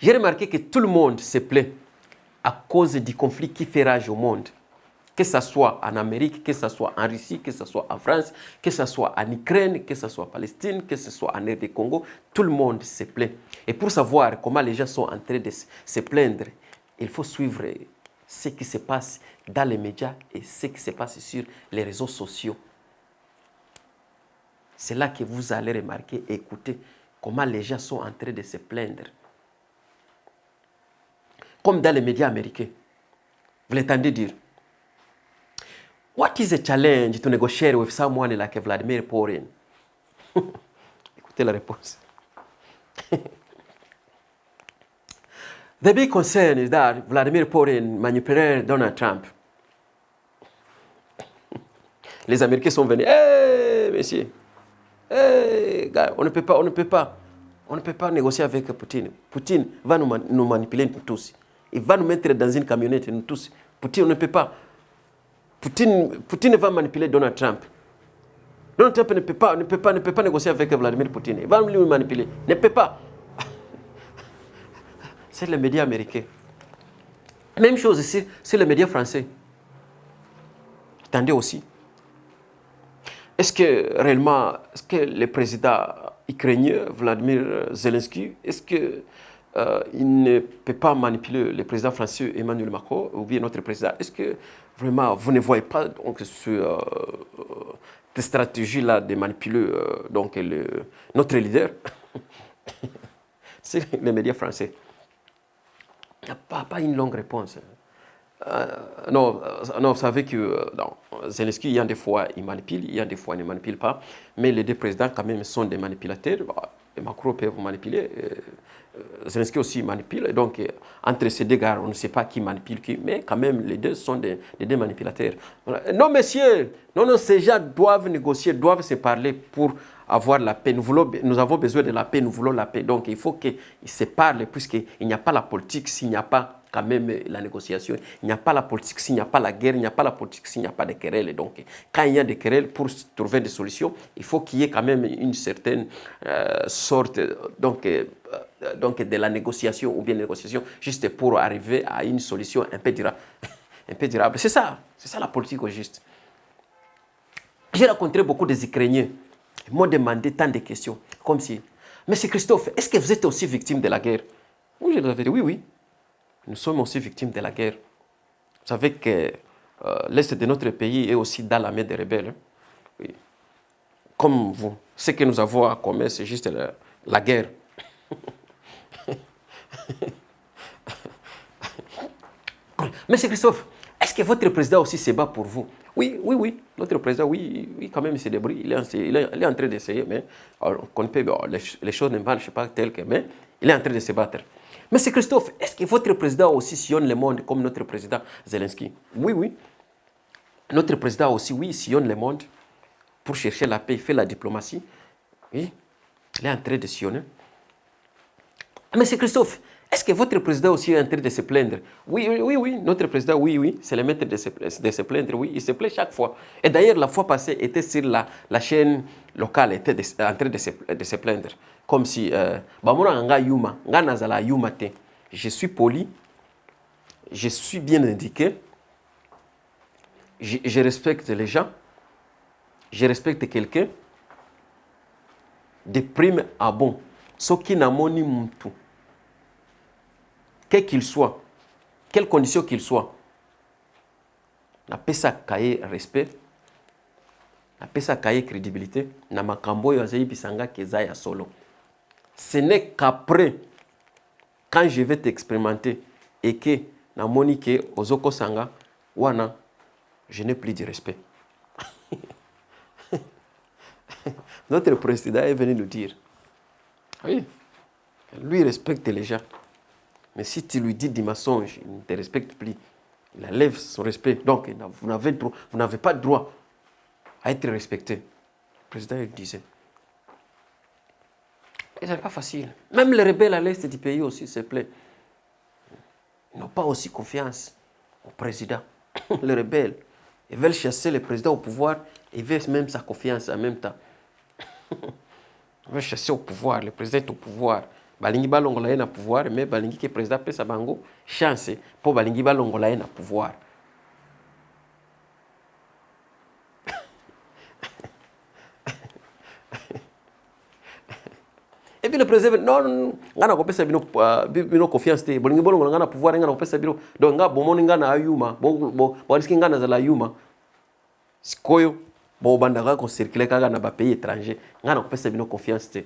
J'ai remarqué que tout le monde se plaît à cause du conflit qui fait rage au monde. Que ce soit en Amérique, que ce soit en Russie, que ce soit en France, que ce soit en Ukraine, que ce soit en Palestine, que ce soit en RD Congo, tout le monde se plaît. Et pour savoir comment les gens sont en train de se plaindre, il faut suivre ce qui se passe dans les médias et ce qui se passe sur les réseaux sociaux. C'est là que vous allez remarquer et écouter comment les gens sont en train de se plaindre. Comme dans les médias américains. Vous l'entendez dire. What is a challenge to negotiate with someone like Vladimir Putin? Écoutez la réponse. The big concern is that Vladimir Putin manipulated Donald Trump. Les Américains sont venus. Hey, messieurs. Hey, gars, on ne peut pas négocier avec Poutine. Poutine va nous manipuler nous tous. Il va nous mettre dans une camionnette, nous tous. Poutine, on ne peut pas. Poutine va manipuler Donald Trump. Donald Trump ne peut pas négocier avec Vladimir Poutine. Il va lui manipuler. Ne peut pas. C'est les médias américains. Même chose ici, c'est les médias français. Attendez aussi. Est-ce que réellement, le président ukrainien, Vladimir Zelensky, est-ce qu'il ne peut pas manipuler le président français Emmanuel Macron ou bien notre président? Est-ce que vraiment vous ne voyez pas donc, cette stratégie-là de manipuler donc, notre leader? C'est les médias français. Il n'y a pas une longue réponse. Non, vous savez que Zelensky, il y a des fois, il manipule, il y a des fois, il ne manipule pas. Mais les deux présidents, quand même, sont des manipulateurs. Macron peut vous manipuler. Zelensky aussi manipule. Donc, entre ces deux gars, on ne sait pas qui manipule qui. Mais quand même, les deux sont des deux manipulateurs. Voilà. Non, messieurs, non, ces gens doivent négocier, doivent se parler pour avoir la paix. Nous avons besoin de la paix, nous voulons la paix. Donc, il faut qu'ils se parlent, puisqu'il n'y a pas la politique s'il n'y a pas quand même la négociation. Il n'y a pas la politique s'il n'y a pas la guerre, il n'y a pas la politique s'il n'y a pas de querelles. Donc, quand il y a des querelles, pour trouver des solutions, il faut qu'il y ait quand même une certaine sorte donc, de la négociation ou bien négociation, juste pour arriver à une solution un peu durable. C'est ça la politique au juste. J'ai rencontré beaucoup des Ukrainiens. Ils m'ont demandé tant de questions, comme si, Monsieur Christophe, est-ce que vous êtes aussi victime de la guerre? Oui, je leur ai dit, oui. Nous sommes aussi victimes de la guerre. Vous savez que l'Est de notre pays est aussi dans la main des rebelles. Hein? Oui. Comme vous. Ce que nous avons à commettre, c'est juste la guerre. Monsieur Christophe, est-ce que votre président aussi se bat pour vous? Oui. Notre président, oui, quand même, il se débrouille. Il est en train d'essayer, mais les choses ne marchent pas telles que, mais il est en train de se battre. Monsieur Christophe, est-ce que votre président aussi sillonne le monde comme notre président Zelensky? Oui. Notre président aussi, oui, sillonne le monde pour chercher la paix, il fait la diplomatie. Oui, il est en train de sillonner. Monsieur Christophe, est-ce que votre président aussi est en train de se plaindre? Oui. Notre président, oui. C'est le maître de se plaindre, oui. Il se plaint chaque fois. Et d'ailleurs, la fois passée, était sur la chaîne locale, était en train de se plaindre. Comme si, je suis poli, je suis bien indiqué, je respecte les gens, je respecte quelqu'un, de prime à bon. Ce qui n'a mon tout. Quel qu'il soit, quelle condition qu'il soit, n'a pas sa cahier respect, n'a pas sa cahier crédibilité, n'a ma cambo yazayi bisanga kezaya solo. Ce n'est qu'après, quand je vais t'expérimenter et que na monike ozoko sanga, wana, je n'ai plus de respect. Notre président est venu nous dire, oui, lui respecte les gens. Mais si tu lui dis des mensonges, il ne te respecte plus. Il enlève son respect. Donc, vous n'avez pas de droit à être respecté. Le président il disait. Et ce n'est pas facile. Même les rebelles à l'est du pays aussi se plaît. Ils n'ont pas aussi confiance au président. Les rebelles, ils veulent chasser le président au pouvoir, ils veulent même sa confiance en même temps. Ils veulent chasser au pouvoir, le président est au pouvoir. balingi balongola ye na pouvoir, mais balingi que président pesa bango chance pour balingi balongola ye na pouvoir. Et puis le président, non, ngana ko pesa bino confiance te, bolingi bolongola ngana pouvoir ngana ko pesa bino, donc nga bomoni ngana ayuma, bo riski ngana za la yuma. Sikoyo bo bandaka ko circuler kaka na ba pays étranger, ngana ko pesa bino confiance te.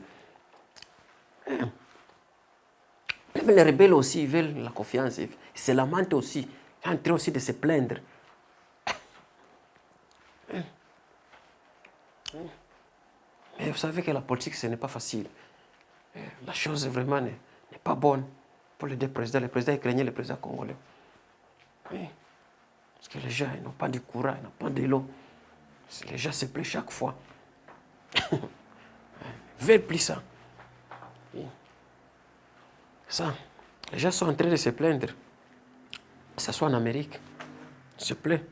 Les rebelles aussi ils veulent la confiance, ils se lamentent aussi, ils sont en train aussi de se plaindre. Mais vous savez que la politique, ce n'est pas facile. La chose vraiment n'est pas bonne pour les deux présidents. Le président ukrainien et le président congolais. Oui. Parce que les gens n'ont pas de courant, ils n'ont pas de l'eau. Les gens se plaignent chaque fois. Ils veulent plus ça. Oui. Ça. Les gens sont en train de se plaindre. Que ce soit en Amérique. Ils se plaignent.